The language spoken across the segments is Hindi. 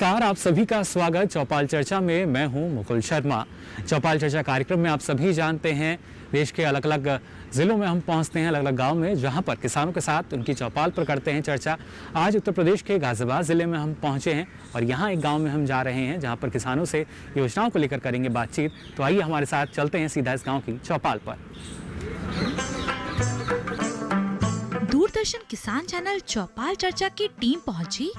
नमस्कार, आप सभी का स्वागत चौपाल चर्चा में। मैं हूं मुकुल शर्मा। चौपाल चर्चा कार्यक्रम में आप सभी जानते हैं देश के अलग अलग ज़िलों में हम पहुंचते हैं, अलग अलग गांव में, जहां पर किसानों के साथ उनकी चौपाल पर करते हैं चर्चा। आज उत्तर प्रदेश के गाज़ियाबाद ज़िले में हम पहुंचे हैं और यहाँ एक गाँव में हम जा रहे हैं जहाँ पर किसानों से योजनाओं को लेकर करेंगे बातचीत। तो आइए हमारे साथ चलते हैं सीधा इस गाँव की चौपाल पर। दूरदर्शन किसान चैनल चौपाल चर्चा की टीम पहुंची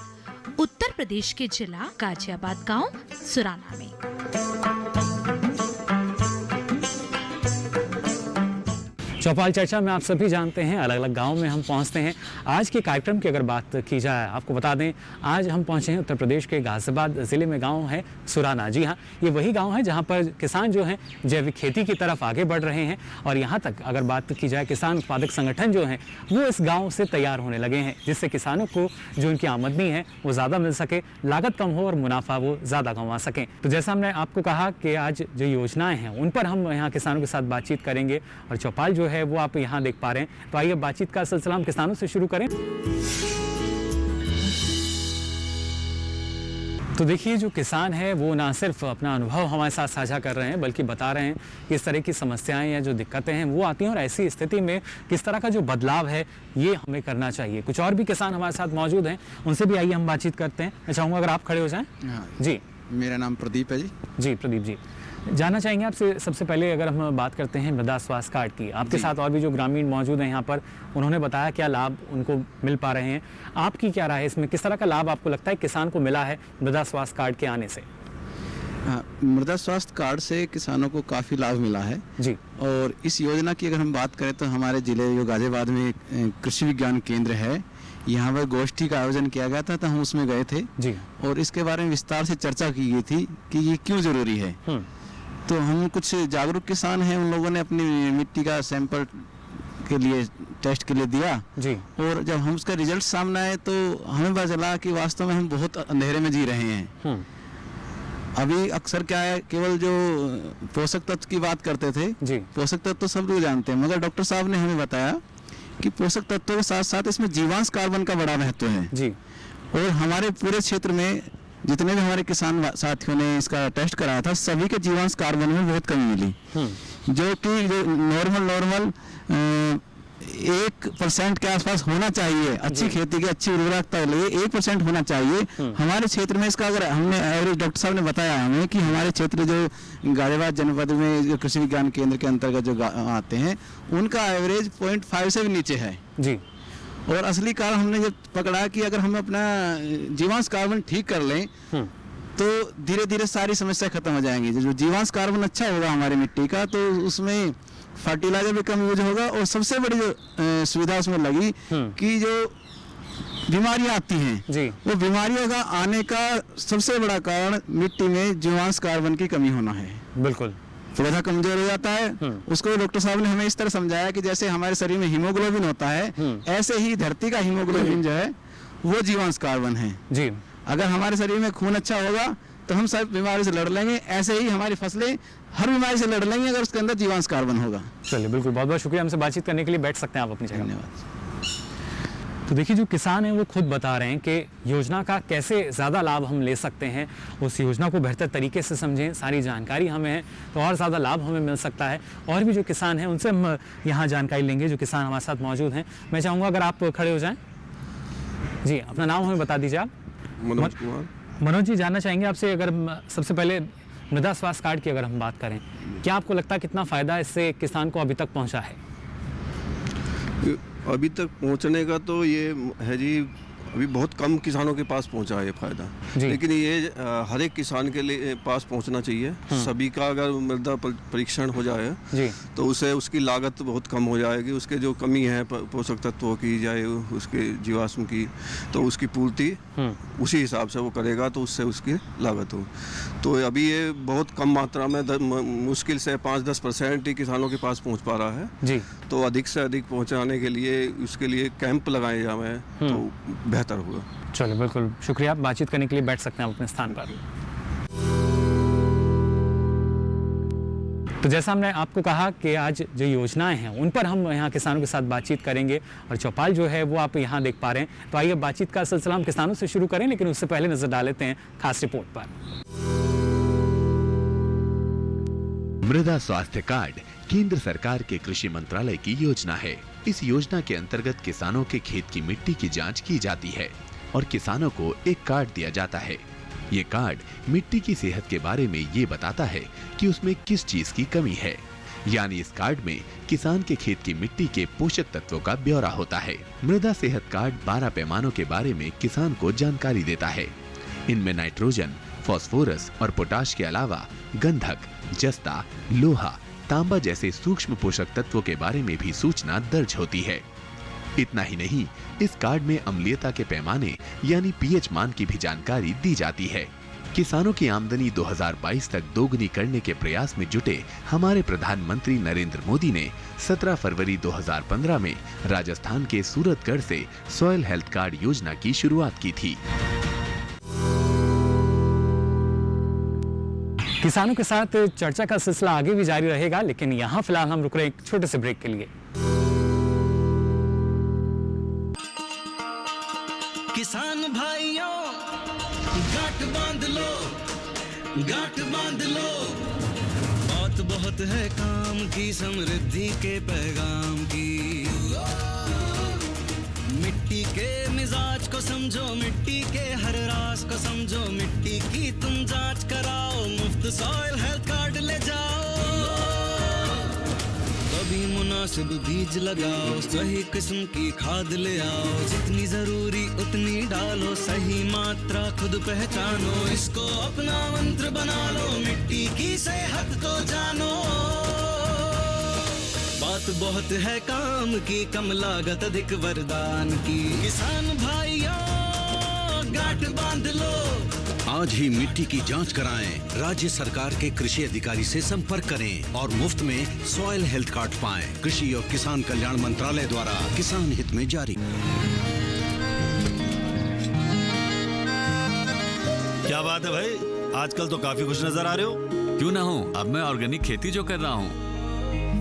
उत्तर प्रदेश के जिला गाजियाबाद गांव सुराना में। चौपाल चर्चा में आप सभी जानते हैं अलग अलग गाँव में हम पहुंचते हैं। आज के कार्यक्रम की अगर बात की जाए, आपको बता दें आज हम पहुंचे हैं उत्तर प्रदेश के गाज़ियाबाद ज़िले में। गांव है सुराना। जी हाँ, ये वही गांव है जहां पर किसान जो हैं जैविक खेती की तरफ आगे बढ़ रहे हैं और यहां तक अगर बात की जाए किसान उत्पादक संगठन जो हैं वो इस गाँव से तैयार होने लगे हैं, जिससे किसानों को जो उनकी आमदनी है वो ज़्यादा मिल सके, लागत कम हो और मुनाफा वो ज़्यादा कमा सकें। तो जैसा हमने आपको कहा कि आज जो योजनाएँ हैं उन पर हम यहाँ किसानों के साथ बातचीत करेंगे और चौपाल जो है वो आप यहाँ देख पा रहे हैं। तो आइए बातचीत का सिलसिला हम किसानों से शुरू करें। तो देखिए, जो किसान है वो ना सिर्फ अपना अनुभव हमारे साथ साझा कर रहे हैं बल्कि बता रहे हैं कि इस तरह की समस्याएं या जो दिक्कतें हैं वो आती हैं और ऐसी स्थिति में किस तरह का जो बदलाव है ये हमें करना चाहिए। कुछ और भी किसान हमारे साथ मौजूद हैं, उनसे भी आइए हम बातचीत करते हैं। मैं चाहूँगा अगर आप खड़े हो जाएँ। जी, मेरा नाम प्रदीप है जी। जी प्रदीप जी, जानना चाहेंगे आपसे सबसे पहले अगर हम बात करते हैं मृदा स्वास्थ्य कार्ड की। आपके साथ और भी जो ग्रामीण मौजूद हैं यहाँ पर, उन्होंने बताया क्या लाभ उनको मिल पा रहे हैं। आपकी क्या राय है इसमें, किस तरह का लाभ आपको लगता है किसान को मिला है मृदा स्वास्थ्य कार्ड के आने से? मृदा स्वास्थ्य कार्ड से किसानों को काफ़ी लाभ मिला है जी। और इस योजना की अगर हम बात करें तो हमारे जिले जो गाजियाबाद में कृषि विज्ञान केंद्र है, यहाँ पर गोष्ठी का आयोजन किया गया था, तो हम उसमें गए थे जी। और इसके बारे में विस्तार से चर्चा की गई थी कि ये क्यों ज़रूरी है। तो हम कुछ जागरूक किसान हैं, उन लोगों ने अपनी मिट्टी का सैंपल के लिए टेस्ट के लिए दिया जी। और जब हम उसका रिजल्ट सामने आए तो हमें पता चला कि वास्तव में हम बहुत अंधेरे में जी रहे हैं। अभी अक्सर क्या है, केवल जो पोषक तत्व की बात करते थे जी, पोषक तत्व तो सब लोग जानते हैं, मगर डॉक्टर साहब ने हमें बताया कि पोषक तत्वों के साथ साथ इसमें जीवांश कार्बन का बड़ा महत्व है जी। और हमारे पूरे क्षेत्र में जितने भी हमारे किसान साथियों ने इसका टेस्ट कराया था, सभी के जीवांश कार्बन में बहुत कमी मिली, जो कि जो नॉर्मल 1% के आसपास होना चाहिए। अच्छी खेती की अच्छी उर्वरकता के लिए 1% होना चाहिए। हमारे क्षेत्र में इसका अगर हमने एवरेज, डॉक्टर साहब ने बताया हमें कि हमारे क्षेत्र जो गाजियाबाद जनपद में जो कृषि विज्ञान केंद्र के अंतर्गत जो आते हैं उनका एवरेज 0.5 से भी नीचे है जी। और असली कारण हमने जब पकड़ा कि अगर हम अपना जीवांश कार्बन ठीक कर लें तो धीरे धीरे सारी समस्या खत्म हो जाएंगी। जो जीवांश कार्बन अच्छा होगा हमारी मिट्टी का तो उसमें फर्टिलाइजर भी कम यूज होगा और सबसे बड़ी जो सुविधा उसमें लगी कि जो बीमारियां आती हैं जी, वो बीमारियों का आने का सबसे बड़ा कारण मिट्टी में जीवांश कार्बन की कमी होना है। बिल्कुल, पौधा कमजोर हो जाता है। उसको डॉक्टर साहब ने हमें इस तरह समझाया कि जैसे हमारे शरीर में हीमोग्लोबिन होता है, ऐसे ही धरती का हीमोग्लोबिन जो है वो जीवांश कार्बन है जी। अगर हमारे शरीर में खून अच्छा होगा तो हम सब बीमारी से लड़ लेंगे, ऐसे ही हमारी फसलें हर बीमारी से लड़ लेंगी अगर उसके अंदर जीवांश कार्बन होगा। चलिए, बिल्कुल, बहुत बहुत शुक्रिया हमसे बातचीत करने के लिए। बैठ सकते हैं आप अपनी जगह। धन्यवाद। तो देखिए, जो किसान हैं वो खुद बता रहे हैं कि योजना का कैसे ज़्यादा लाभ हम ले सकते हैं, उस योजना को बेहतर तरीके से समझें, सारी जानकारी हमें है तो और ज़्यादा लाभ हमें मिल सकता है। और भी जो किसान हैं उनसे हम यहाँ जानकारी लेंगे, जो किसान हमारे साथ मौजूद हैं। मैं चाहूँगा अगर आप खड़े हो जाएँ। जी, अपना नाम हमें बता दीजिए आप। मनोज कुमार। मनोज जी, जानना चाहेंगे आपसे, अगर सबसे पहले मृदा स्वास्थ्य कार्ड की अगर हम बात करें, क्या आपको लगता है कितना फ़ायदा इससे किसान को अभी तक पहुँचा है? अभी तक पहुंचने का तो ये है जी, अभी बहुत कम किसानों के पास पहुंचा है ये फायदा, लेकिन ये हर एक किसान के लिए पास पहुंचना चाहिए। सभी का अगर मृदा परीक्षण हो जाए जी, तो उसे उसकी लागत बहुत कम हो जाएगी। उसके जो कमी है पोषक तत्वों की जाए उसके जीवाश्म की, तो उसकी पूर्ति उसी हिसाब से वो करेगा तो उससे उसकी लागत हो। तो अभी ये बहुत कम मात्रा में मुश्किल से 5-10% ही किसानों के पास पहुँच पा रहा है जी। तो अधिक से अधिक पहुँचाने के लिए उसके लिए कैंप लगाए जाए तो बेहतर होगा। चलो, बिल्कुल शुक्रिया। बातचीत करने के लिए बैठ सकते हैं आप अपने स्थान पर। तो जैसा हमने आपको कहा कि आज जो योजनाएं हैं उन पर हम यहाँ किसानों के साथ बातचीत करेंगे और चौपाल जो है वो आप यहाँ देख पा रहे हैं। तो आइए बातचीत का सिलसिला हम किसानों से शुरू करें, लेकिन उससे पहले नजर डाल लेते हैं खास रिपोर्ट पर। मृदा स्वास्थ्य कार्ड केंद्र सरकार के कृषि मंत्रालय की योजना है। इस योजना के अंतर्गत किसानों के खेत की मिट्टी की जांच की जाती है और किसानों को एक कार्ड दिया जाता है। ये कार्ड मिट्टी की सेहत के बारे में ये बताता है कि उसमें किस चीज की कमी है। यानी इस कार्ड में किसान के खेत की मिट्टी के पोषक तत्वों का ब्यौरा होता है। मृदा सेहत कार्ड 12 पैमानों के बारे में किसान को जानकारी देता है। इनमें नाइट्रोजन, फास्फोरस और पोटाश के अलावा गंधक, जस्ता, लोहा, तांबा जैसे सूक्ष्म पोषक तत्वों के बारे में भी सूचना दर्ज होती है। इतना ही नहीं, इस कार्ड में अम्लीयता के पैमाने यानी पीएच मान की भी जानकारी दी जाती है। किसानों की आमदनी 2022 तक दोगुनी करने के प्रयास में जुटे हमारे प्रधानमंत्री नरेंद्र मोदी ने 17 फरवरी 2015 में राजस्थान के सूरतगढ़ से सॉइल हेल्थ कार्ड योजना की शुरुआत की थी। किसानों के साथ चर्चा का सिलसिला आगे भी जारी रहेगा, लेकिन यहाँ फिलहाल हम रुक रहे हैं एक छोटे से ब्रेक के लिए। किसान भाइयों गांठ बांध लो, गांठ बांध लो, बात बहुत है काम की, समृद्धि के पैगाम की। मिट्टी के मिजाज को समझो, मिट्टी के हर राज को समझो, मिट्टी की तुम जांच कराओ, मुफ्त सॉइल हेल्थ कार्ड ले जाओ। कभी मुनासिब बीज लगाओ, सही किस्म की खाद ले आओ, जितनी जरूरी उतनी डालो, सही मात्रा खुद पहचानो, इसको अपना मंत्र बना लो, मिट्टी की सेहत को जानो। बात बहुत है काम की, कम लागत अधिक वरदान की। किसान भाइयों गांठ बांध लो, आज ही मिट्टी की जांच कराएं, राज्य सरकार के कृषि अधिकारी से संपर्क करें और मुफ्त में सॉइल हेल्थ कार्ड पाएं। कृषि और किसान कल्याण मंत्रालय द्वारा किसान हित में जारी। क्या बात है भाई, आजकल तो काफी खुश नजर आ रहे हो। क्यों ना हो, अब मैं ऑर्गेनिक खेती जो कर रहा हूँ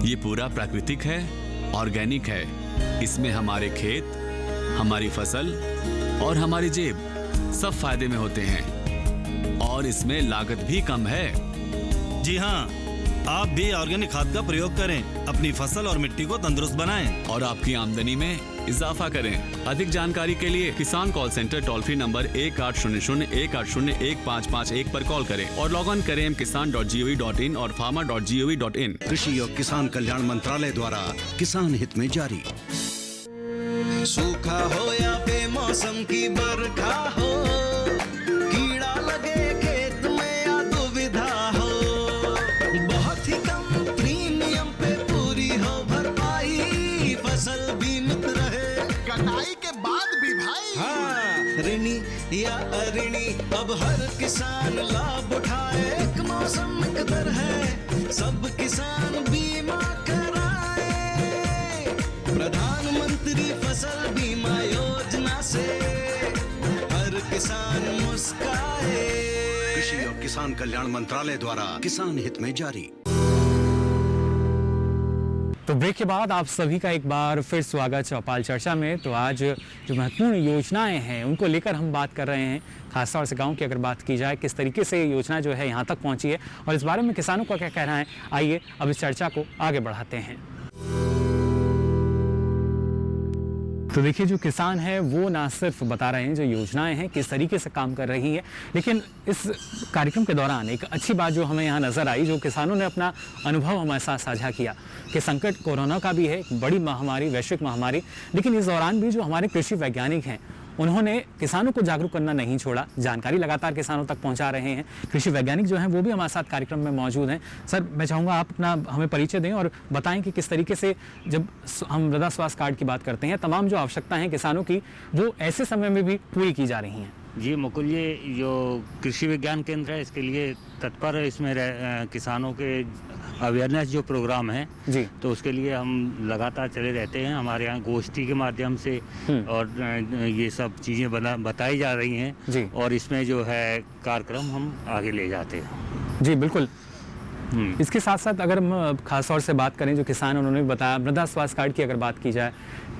ये पूरा प्राकृतिक है, ऑर्गेनिक है। इसमें हमारे खेत, हमारी फसल और हमारी जेब सब फायदे में होते हैं और इसमें लागत भी कम है। जी हाँ, आप भी ऑर्गेनिक खाद का प्रयोग करें, अपनी फसल और मिट्टी को तंदुरुस्त बनाएं और आपकी आमदनी में इजाफा करें। अधिक जानकारी के लिए किसान call centre toll free number 1800-180-1551 पर कॉल करें और लॉग ऑन करें kisan.gov.in और farmer.gov.in। कृषि और किसान कल्याण मंत्रालय द्वारा किसान हित में जारी। सूखा हो या बेमौसम की बरखा हो, कीड़ा लगे खेत में या दुविधा हो, बहुत ही कम प्रीमियम पे पूरी हो भरपाई, फसल बीमित रहे कटाई के बाद भी भाई। हाँ, ऋणी या अऋणी अब हर किसान लाभ उठाए, एक मौसम एक दर है, सब किसान बीमा कराए, प्रधानमंत्री फसल बीमा योजना से हर किसान मुस्काए। कृषि और किसान कल्याण मंत्रालय द्वारा किसान हित में जारी। तो ब्रेक के बाद आप सभी का एक बार फिर स्वागत चौपाल चर्चा में। तो आज जो महत्वपूर्ण योजनाएं हैं उनको लेकर हम बात कर रहे हैं, खासतौर से गांव की अगर बात की जाए, किस तरीके से ये योजना जो है यहाँ तक पहुँची है और इस बारे में किसानों का क्या कहना है। आइए अब इस चर्चा को आगे बढ़ाते हैं। तो देखिए, जो किसान है वो ना सिर्फ बता रहे हैं जो योजनाएं हैं किस तरीके से काम कर रही है, लेकिन इस कार्यक्रम के दौरान एक अच्छी बात जो हमें यहाँ नज़र आई, जो किसानों ने अपना अनुभव हमारे साथ साझा किया कि संकट कोरोना का भी है, एक बड़ी महामारी, वैश्विक महामारी, लेकिन इस दौरान भी जो हमारे कृषि वैज्ञानिक हैं उन्होंने किसानों को जागरूक करना नहीं छोड़ा, जानकारी लगातार किसानों तक पहुंचा रहे हैं। कृषि वैज्ञानिक जो हैं वो भी हमारे साथ कार्यक्रम में मौजूद हैं। सर, मैं चाहूँगा आप अपना हमें परिचय दें और बताएं कि किस तरीके से जब हम मृदा स्वास्थ्य कार्ड की बात करते हैं, तमाम जो आवश्यकताएं हैं किसानों की वो ऐसे समय में भी पूरी की जा रही हैं। जी मुकुल, ये जो कृषि विज्ञान केंद्र है इसके लिए तत्पर है, इसमें किसानों के अवेयरनेस जो प्रोग्राम है जी, तो उसके लिए हम लगातार चले रहते हैं। हमारे यहाँ गोष्ठी के माध्यम से और ये सब चीज़ें बताई जा रही हैं और इसमें जो है कार्यक्रम हम आगे ले जाते हैं। जी बिल्कुल। इसके साथ साथ अगर हम खास तौर से बात करें, जो किसान उन्होंने भी बताया, मृदा स्वास्थ्य कार्ड की अगर बात की जाए,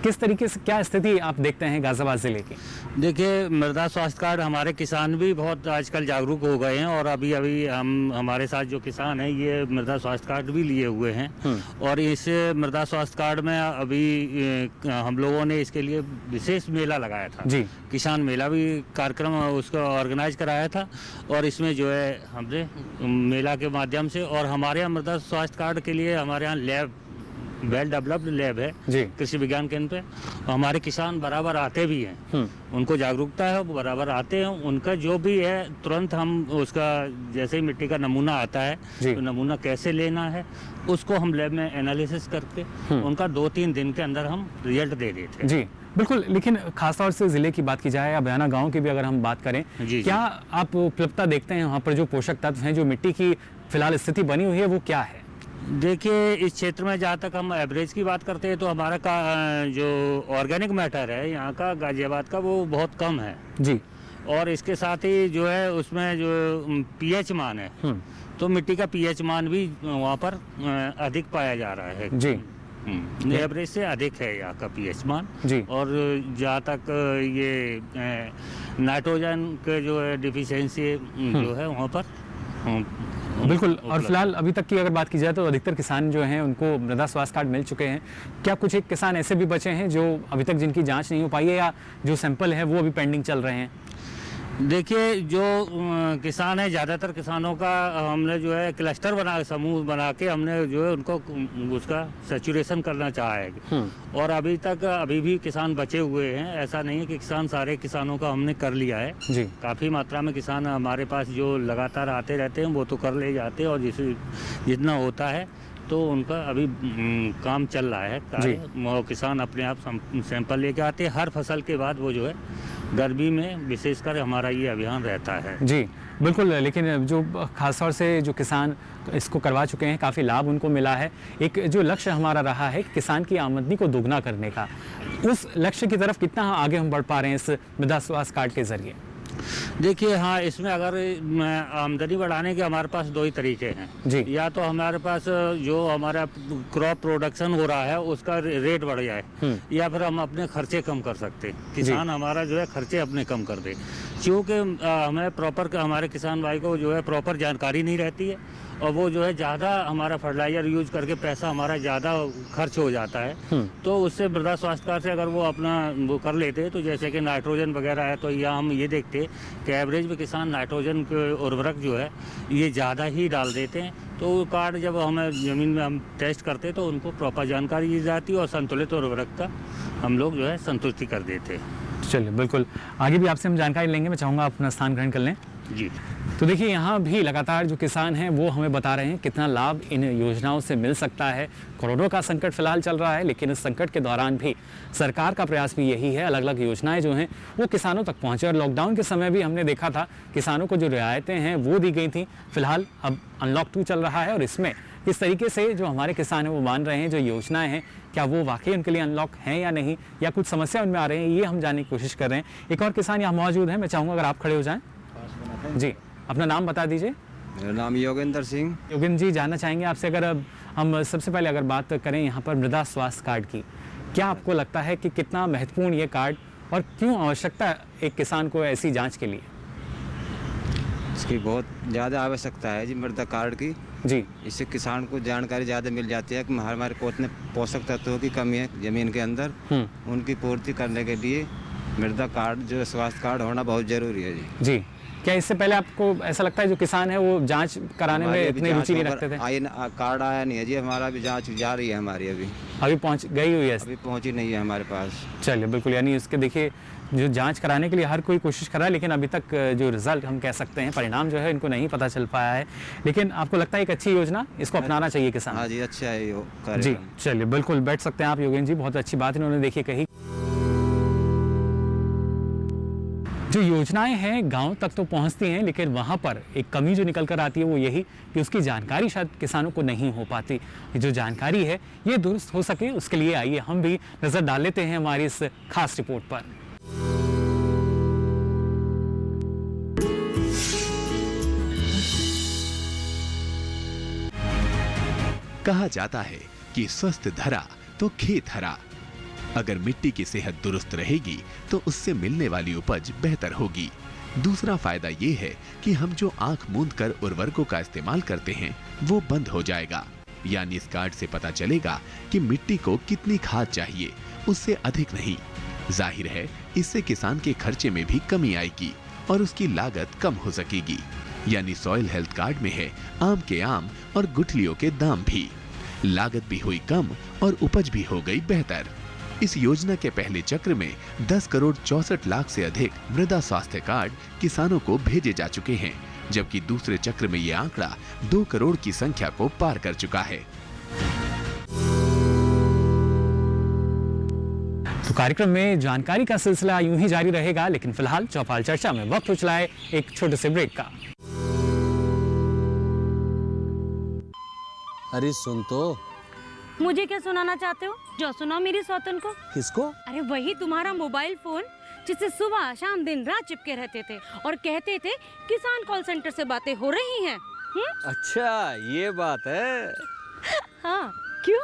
किस तरीके से क्या स्थिति आप देखते हैं गाजियाबाद जिले की? देखिए, मृदा स्वास्थ्य कार्ड हमारे किसान भी बहुत आजकल जागरूक हो गए हैं और अभी हमारे साथ जो किसान हैं ये मृदा स्वास्थ्य कार्ड भी लिए हुए हैं। और इस मृदा स्वास्थ्य कार्ड में अभी हम लोगों ने इसके लिए विशेष मेला लगाया था जी। किसान मेला भी कार्यक्रम उसका ऑर्गेनाइज कराया था और इसमें जो है हमने मेला के माध्यम से, और हमारे यहाँ मृदा स्वास्थ्य कार्ड के लिए हमारे यहाँ लैब, वेल डेवलप्ड लैब है कृषि विज्ञान केंद्र पे। हमारे किसान बराबर आते भी हैं, उनको जागरूकता है, वो बराबर आते हैं। उनका जो भी है तुरंत हम उसका, जैसे ही मिट्टी का नमूना आता है तो नमूना कैसे लेना है उसको हम लैब में एनालिसिस करके उनका 2-3 दिन के अंदर हम रिजल्ट दे देते हैं। जी बिल्कुल। लेकिन खासतौर से जिले की बात की जाए या बयाना गांव की भी अगर हम बात करें, क्या आप उपलब्धता देखते हैं वहाँ पर जो पोषक तत्व हैं, जो मिट्टी की फिलहाल स्थिति बनी हुई है, वो क्या है? देखिए, इस क्षेत्र में जहाँ तक हम एवरेज की बात करते हैं तो हमारा जो ऑर्गेनिक मैटर है यहाँ का गाजियाबाद का वो बहुत कम है जी। और इसके साथ ही जो है उसमें जो पीएच मान है तो मिट्टी का पीएच मान भी वहाँ पर अधिक पाया जा रहा है जी। एवरेज से अधिक है यहाँ का पीएच मान जी। और जहाँ तक ये नाइट्रोजन के जो है डिफिशियंसी जो है वहाँ पर बिल्कुल। और फिलहाल अभी तक की अगर बात की जाए तो अधिकतर किसान जो हैं उनको मृदा स्वास्थ्य कार्ड मिल चुके हैं। क्या कुछ एक किसान ऐसे भी बचे हैं जो अभी तक जिनकी जांच नहीं हो पाई है या जो सैंपल है वो अभी पेंडिंग चल रहे हैं? देखिए, जो किसान है, ज़्यादातर किसानों का हमने जो है क्लस्टर समूह बना के हमने जो है उनको उसका सैचुरेशन करना चाहा है। और अभी भी किसान बचे हुए हैं, ऐसा नहीं है कि सारे किसानों का हमने कर लिया है जी। काफ़ी मात्रा में किसान हमारे पास जो लगातार आते रहते हैं वो तो कर ले जाते हैं और जितना होता है तो उनका अभी काम चल रहा है। वो किसान अपने आप सैंपल लेके आते हैं हर फसल के बाद। वो जो है गर्मी में विशेषकर हमारा ये अभियान रहता है। जी बिल्कुल। लेकिन जो खासतौर से जो किसान इसको करवा चुके हैं, काफ़ी लाभ उनको मिला है। एक जो लक्ष्य हमारा रहा है किसान की आमदनी को दोगुना करने का, उस लक्ष्य की तरफ कितना आगे हम बढ़ पा रहे हैं इस मृदा स्वास्थ्य कार्ड के जरिए? देखिए, हाँ, इसमें अगर आमदनी बढ़ाने के हमारे पास 2 ही तरीके हैं जी। या तो हमारे पास जो हमारा क्रॉप प्रोडक्शन हो रहा है उसका रेट बढ़ जाए या फिर हम अपने खर्चे कम कर सकते हैं। किसान हमारा जो है खर्चे अपने कम कर दे, क्योंकि हमें प्रॉपर हमारे किसान भाई को जो है प्रॉपर जानकारी नहीं रहती है और वो जो है ज़्यादा हमारा फर्टिलाइजर यूज करके पैसा हमारा ज़्यादा खर्च हो जाता है। तो उससे मृदा स्वास्थ्य कार्ड से अगर वो अपना वो कर लेते हैं तो जैसे कि नाइट्रोजन वगैरह है तो यहाँ हम ये देखते हैं कि एवरेज में किसान नाइट्रोजन के उर्वरक जो है ये ज़्यादा ही डाल देते हैं। तो वो कार्ड जब हमें ज़मीन में हम टेस्ट करते हैं तो उनको प्रॉपर जानकारी दी जाती है और संतुलित उर्वरक का हम लोग जो है संतुष्टि कर देते हैं। चलिए बिल्कुल, आगे भी आपसे हम जानकारी लेंगे। मैं चाहूँगा अपना स्थान ग्रहण कर लें। जी। तो देखिए, यहाँ भी लगातार जो किसान हैं वो हमें बता रहे हैं कितना लाभ इन योजनाओं से मिल सकता है। कोरोना का संकट फिलहाल चल रहा है, लेकिन इस संकट के दौरान भी सरकार का प्रयास भी यही है, अलग अलग योजनाएं जो हैं वो किसानों तक पहुँचे। और लॉकडाउन के समय भी हमने देखा था किसानों को जो रियायतें हैं वो दी गई थी। फिलहाल अब अनलॉक 2 चल रहा है और इसमें किस तरीके से जो हमारे किसान हैं वो मान रहे हैं, जो योजनाएं हैं क्या वो वाकई उनके लिए अनलॉक हैं या नहीं, या कुछ समस्या उनमें आ रही हैं, ये हम जानने की कोशिश कर रहे हैं। एक और किसान यहाँ मौजूद हैं, मैं चाहूँगा अगर आप खड़े हो जाएँ। जी, अपना नाम बता दीजिए। मेरा नाम योगेंद्र सिंह। योगेंद्र जी, जानना चाहेंगे आपसे, अगर हम सबसे पहले अगर बात करें यहाँ पर मृदा स्वास्थ्य कार्ड की, क्या आपको लगता है कि कितना महत्वपूर्ण ये कार्ड और क्यों आवश्यकता है एक किसान को ऐसी जांच के लिए? इसकी बहुत ज़्यादा आवश्यकता है जी मृदा कार्ड की जी। इससे किसान को जानकारी ज़्यादा मिल जाती है कि हमारे को उतने पोषक तत्वों की कमी है ज़मीन के अंदर, उनकी पूर्ति करने के लिए मृदा कार्ड जो स्वास्थ्य कार्ड होना बहुत ज़रूरी है जी। जी, क्या इससे पहले आपको ऐसा लगता है जो किसान है वो जांच कराने में इतनी रुचि नहीं रखते थे? कार्ड आया नहीं है जी, हमारा भी जांच जा रही है हमारी अभी पहुंच गई हुई है? अभी पहुंची नहीं है हमारे पास। चलिए बिल्कुल, यानी इसके देखिए जो जांच कराने के लिए हर कोई कोशिश कर रहा है, लेकिन अभी तक जो रिजल्ट हम कह सकते हैं, परिणाम जो है इनको नहीं पता चल पाया है। लेकिन आपको लगता है एक अच्छी योजना, इसको अपनाना चाहिए किसान? हाँ जी, अच्छा है ये जी। चलिए बिल्कुल, बैठ सकते हैं आप योगेंद्र जी, बहुत अच्छी बात इन्होंने देखिए कही। जो योजनाएं हैं गांव तक तो पहुंचती हैं, लेकिन वहां पर एक कमी जो निकल कर आती है वो यही कि उसकी जानकारी शायद किसानों को नहीं हो पाती। ये जो जानकारी है ये दुरुस्त हो सके, उसके लिए आइए हम भी नज़र डाल लेते हैं हमारी इस खास रिपोर्ट पर। कहा जाता है कि स्वस्थ धरा तो खेत हरा। अगर मिट्टी की सेहत दुरुस्त रहेगी तो उससे मिलने वाली उपज बेहतर होगी। दूसरा फायदा ये है कि हम जो आंख मूंद कर उर्वरकों का इस्तेमाल करते हैं वो बंद हो जाएगा। यानी इस कार्ड से पता चलेगा कि मिट्टी को कितनी खाद चाहिए, उससे अधिक नहीं। जाहिर है इससे किसान के खर्चे में भी कमी आएगी और उसकी लागत कम हो सकेगी। यानी सॉइल हेल्थ कार्ड में है आम के आम और गुठलियों के दाम भी। लागत भी हुई कम और उपज भी हो गई बेहतर। इस योजना के पहले चक्र में 10 करोड़ 64 लाख से अधिक मृदा स्वास्थ्य कार्ड किसानों को भेजे जा चुके हैं, जबकि दूसरे चक्र में यह आंकड़ा 2 करोड़ की संख्या को पार कर चुका है। तो कार्यक्रम में जानकारी का सिलसिला यूं ही जारी रहेगा, लेकिन फिलहाल चौपाल चर्चा में वक्त हो चला है एक छोटे से ब्रेक का। अरे सुन तो। मुझे क्या सुनाना चाहते हो? जो सुनाओ मेरी सौतन को। किसको? अरे वही तुम्हारा मोबाइल फोन जिससे सुबह शाम दिन रात चिपके रहते थे और कहते थे किसान कॉल सेंटर से बातें हो रही हैं। अच्छा ये बात है। हाँ क्यों,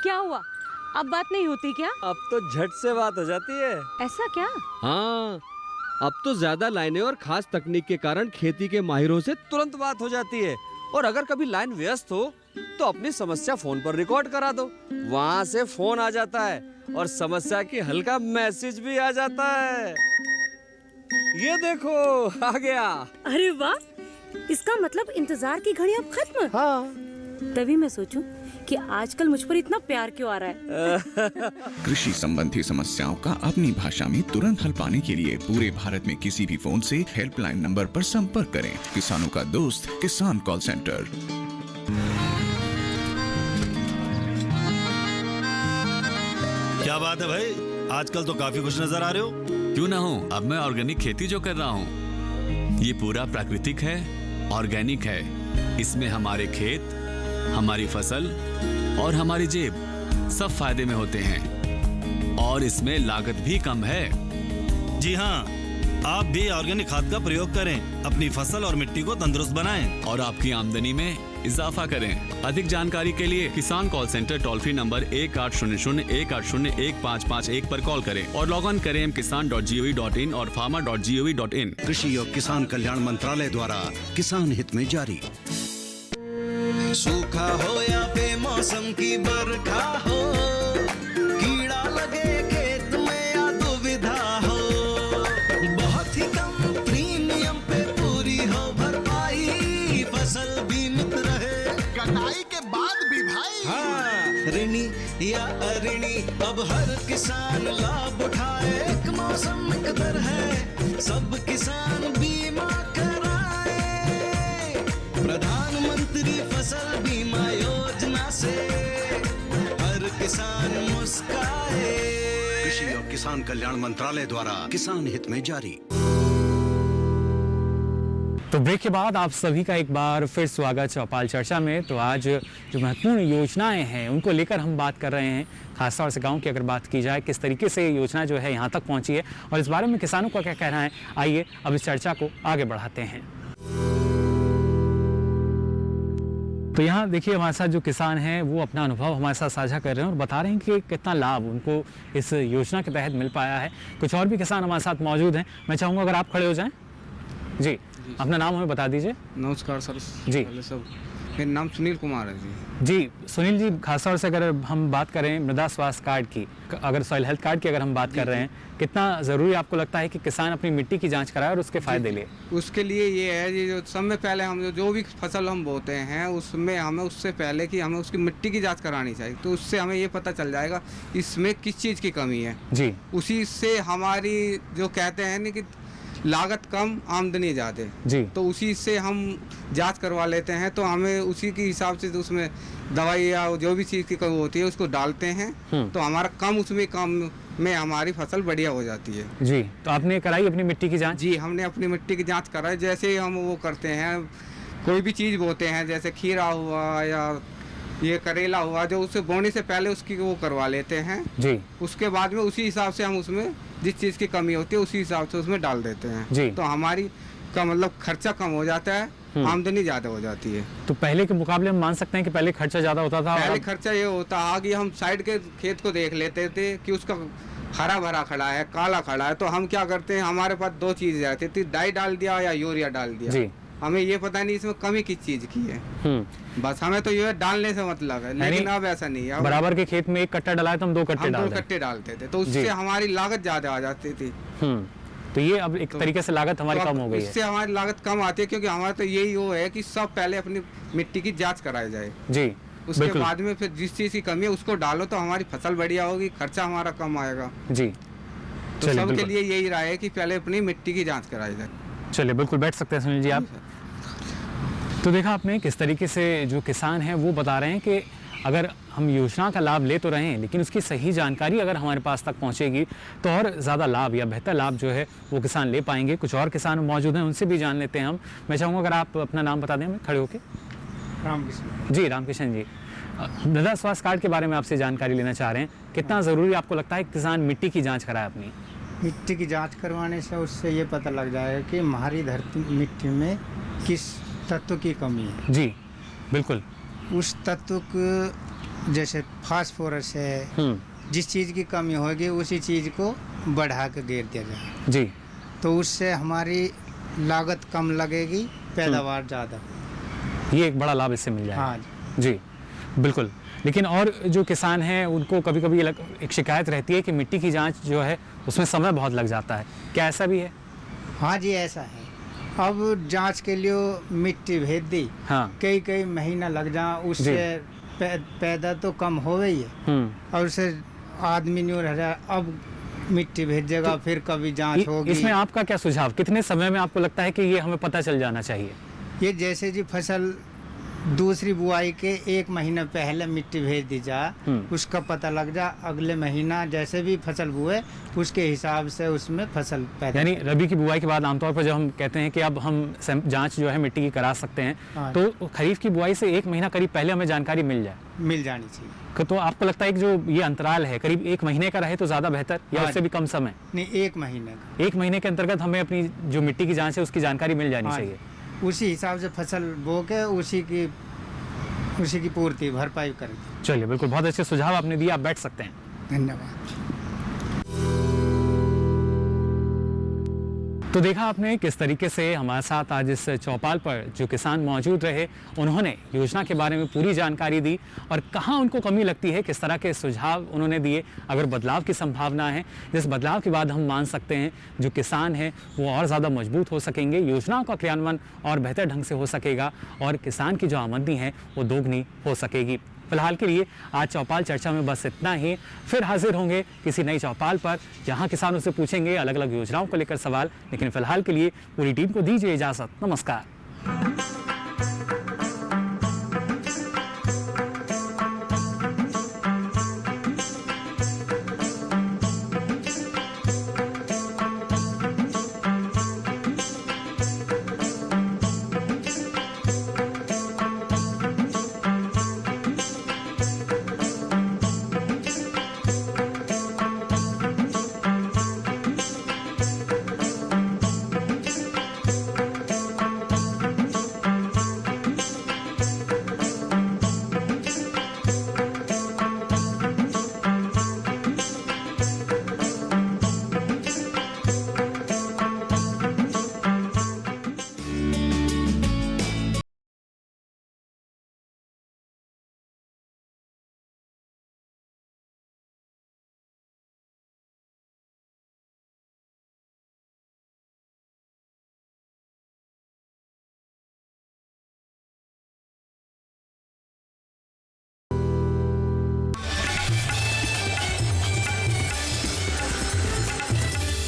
क्या हुआ? अब बात नहीं होती क्या? अब तो झट से बात हो जाती है। ऐसा क्या? हाँ, अब तो ज्यादा लाइनें और खास तकनीक के कारण खेती के माहिरों से तुरंत बात हो जाती है। और अगर कभी लाइन व्यस्त हो तो अपनी समस्या फोन पर रिकॉर्ड करा दो, वहाँ से फोन आ जाता है और समस्या की हल का मैसेज भी आ जाता है। ये देखो आ गया। अरे वाह, इसका मतलब इंतजार की घड़ी अब खत्म। हाँ। तभी मैं सोचूं कि आजकल मुझ पर इतना प्यार क्यों आ रहा है। कृषि संबंधी समस्याओं का अपनी भाषा में तुरंत हल पाने के लिए पूरे भारत में किसी भी फोन से हेल्पलाइन नंबर पर संपर्क करें। किसानों का दोस्त किसान कॉल सेंटर। क्या बात है भाई, आजकल तो काफी खुश नजर आ रहे हो। क्यों ना हो, अब मैं ऑर्गेनिक खेती जो कर रहा हूँ ये पूरा प्राकृतिक है, ऑर्गेनिक है। इसमें हमारे खेत, हमारी फसल और हमारी जेब सब फायदे में होते हैं और इसमें लागत भी कम है। जी हाँ, आप भी ऑर्गेनिक खाद का प्रयोग करें, अपनी फसल और मिट्टी को तंदुरुस्त बनाएं और आपकी आमदनी में इजाफा करें। अधिक जानकारी के लिए किसान call centre toll free number 1800-180-1551 पर कॉल करें और लॉग ऑन करें kisan.gov.in और farmer.gov.in। कृषि और किसान कल्याण मंत्रालय द्वारा किसान हित में जारी। सूखा हो या बेमौसम की बरखा हो, कीड़ा लगे खेत में या दुविधा हो, बहुत ही कम प्रीमियम पे पूरी हो भरपाई, फसल बीमित रहे कटाई के बाद भी भाई। हाँ, ऋणी या अऋणी अब हर किसान लाभ उठाए। एक मौसम एक दर है, सब किसान बीमा कराए। प्रधानमंत्री फसल बीमा योजना से हर किसान मुस्काए। कृषि और किसान कल्याण मंत्रालय द्वारा किसान हित में जारी। तो ब्रेक के बाद आप सभी का एक बार फिर स्वागत चौपाल चर्चा में। तो आज जो महत्वपूर्ण योजनाएं हैं उनको लेकर हम बात कर रहे हैं। खासतौर से गांव की अगर बात की जाए, किस तरीके से ये योजना जो है यहाँ तक पहुँची है और इस बारे में किसानों का क्या कहना है, आइए अब इस चर्चा को आगे बढ़ाते हैं। तो यहाँ देखिए हमारे साथ जो किसान हैं वो अपना अनुभव हमारे साथ साझा कर रहे हैं और बता रहे हैं कि कितना लाभ उनको इस योजना के तहत मिल पाया है। कुछ और भी किसान हमारे साथ मौजूद हैं, मैं चाहूँगा अगर आप खड़े हो जाएं। जी, अपना नाम हमें बता दीजिए। नमस्कार सर। जी सब, मेरा नाम सुनील कुमार है जी। जी सुनील जी, खासतौर से अगर हम बात करें मृदा स्वास्थ्य कार्ड की, अगर सॉइल हेल्थ कार्ड की अगर हम बात कर रहे हैं, कितना ज़रूरी आपको लगता है कि किसान अपनी मिट्टी की जांच कराए और उसके फायदे ले? उसके लिए ये है जी, जो समय पहले हम जो भी फसल हम बोते हैं उसमें हमें उससे पहले कि हमें उसकी मिट्टी की जांच करानी चाहिए। तो उससे हमें ये पता चल जाएगा इसमें किस चीज़ की कमी है जी। उसी से हमारी जो कहते हैं ना कि लागत कम आमदनी ज़्यादा जी, तो उसी से हम जांच करवा लेते हैं। तो हमें उसी के हिसाब से उसमें दवाई या जो भी चीज़ की कमी होती है उसको डालते हैं, तो हमारा कम उसमें कम में हमारी फसल बढ़िया हो जाती है जी। तो आपने कराई अपनी मिट्टी की जांच? जी, हमने अपनी मिट्टी की जांच कराई। जैसे हम वो करते हैं, कोई भी चीज़ बोते हैं, जैसे खीरा हुआ या ये करेला हुआ, जो उससे बोने से पहले उसकी वो करवा लेते हैं जी। उसके बाद में उसी हिसाब से हम उसमें जिस चीज़ की कमी होती है उसी हिसाब से उसमें डाल देते हैं जी। तो हमारी का मतलब खर्चा कम हो जाता है आमदनी ज्यादा हो जाती है। तो पहले के मुकाबले हम मान सकते हैं कि पहले खर्चा ज्यादा होता था। पहले खर्चा ये होता आगे हम साइड के खेत को देख लेते थे कि उसका हरा भरा खड़ा है, काला खड़ा है, तो हम क्या करते हैं, हमारे पास दो चीज रहती थी, डाई डाल दिया या यूरिया डाल दिया जी। हमें ये पता नहीं इसमें कमी किस चीज की है, बस हमें तो ये डालने से मतलब है। लेकिन अब ऐसा नहीं है, बराबर के खेत में एक कट्टा डाला है तो हम दो कट्टे डालते थे, तो उससे हमारी लागत ज्यादा आ जाती थी। तो ये अब एक तरीके से लागत हमारी कम हो गई है। इससे हमारी लागत कम आती है, क्योंकि हमारा तो यही वो है कि सब पहले अपनी मिट्टी की जांच कराई जाए जी, उसके बाद में फिर जिस चीज की कमी है उसको डालो तो हमारी फसल बढ़िया होगी, खर्चा हमारा कम आएगा जी। तो सबके लिए यही राय है कि पहले अपनी मिट्टी की जांच कराई जाए। चलिए बिल्कुल बैठ सकते हैं सुनील जी आप। तो देखा आपने किस तरीके से जो किसान हैं वो बता रहे हैं कि अगर हम योजना का लाभ ले तो रहे हैं, लेकिन उसकी सही जानकारी अगर हमारे पास तक पहुंचेगी तो और ज़्यादा लाभ या बेहतर लाभ जो है वो किसान ले पाएंगे। कुछ और किसान मौजूद हैं, उनसे भी जान लेते हैं हम। मैं चाहूँगा अगर आप अपना नाम बता दें हमें खड़े होकर। रामकृष्ण जी, रामकृष्ण जी, मृदा स्वास्थ्य कार्ड के बारे में आपसे जानकारी लेना चाह रहे हैं। कितना ज़रूरी आपको लगता है कि किसान मिट्टी की जाँच कराए अपनी? मिट्टी की जाँच करवाने से उससे ये पता लग जाएगा कि हमारी धरती मिट्टी में किस तत्व की कमी है। जी बिल्कुल। उस तत्व को जैसे फास्फोरस है, जिस चीज़ की कमी होगी उसी चीज़ को बढ़ा के घेर दिया जाए जी, तो उससे हमारी लागत कम लगेगी, पैदावार ज़्यादा। ये एक बड़ा लाभ इससे मिल जाएगा। हाँ जी बिल्कुल। लेकिन और जो किसान हैं उनको कभी कभी एक शिकायत रहती है कि मिट्टी की जांच जो है उसमें समय बहुत लग जाता है, क्या ऐसा भी है? हाँ जी ऐसा है। अब जांच के लिए मिट्टी भेज दी, हाँ, कई महीना लग जा, उससे पैदा तो कम हो गई है और उससे आदमी नहीं रह रहा। अब मिट्टी भेजेगा तो फिर कभी जांच होगी। इसमें आपका क्या सुझाव, कितने समय में आपको लगता है कि ये हमें पता चल जाना चाहिए? ये जैसे जी फसल दूसरी बुआई के 1 महीना पहले मिट्टी भेज दी जाए, उसका पता लग जा, अगले महीना जैसे भी फसल बुए उसके हिसाब से उसमें फसल पैदा। यानी रबी की बुआई के बाद आमतौर पर जब हम कहते हैं कि अब हम जांच जो है मिट्टी की करा सकते हैं, हाँ, तो खरीफ की बुआई से 1 महीना करीब पहले हमें जानकारी मिल जानी चाहिए। तो आपको लगता है कि जो ये अंतराल है करीब 1 महीने का रहे तो ज़्यादा बेहतर, या उससे भी कम समय? नहीं, 1 महीने का। 1 महीने के अंतर्गत हमें अपनी जो मिट्टी की जाँच है उसकी जानकारी मिल जानी चाहिए। उसी हिसाब से फसल बो के उसी की पूर्ति भरपाई करें। चलिए बिल्कुल, बहुत अच्छे सुझाव आपने दिए, आप बैठ सकते हैं। धन्यवाद। तो देखा आपने किस तरीके से हमारे साथ आज इस चौपाल पर जो किसान मौजूद रहे, उन्होंने योजना के बारे में पूरी जानकारी दी और कहाँ उनको कमी लगती है, किस तरह के सुझाव उन्होंने दिए। अगर बदलाव की संभावना है, जिस बदलाव के बाद हम मान सकते हैं जो किसान हैं वो और ज़्यादा मजबूत हो सकेंगे, योजनाओं का क्रियान्वयन और बेहतर ढंग से हो सकेगा और किसान की जो आमदनी है वो दोगुनी हो सकेगी। फिलहाल के लिए आज चौपाल चर्चा में बस इतना ही। फिर हाजिर होंगे किसी नई चौपाल पर, जहां किसानों से पूछेंगे अलग अलग योजनाओं को लेकर सवाल। लेकिन फिलहाल के लिए पूरी टीम को दीजिए इजाज़त। नमस्कार।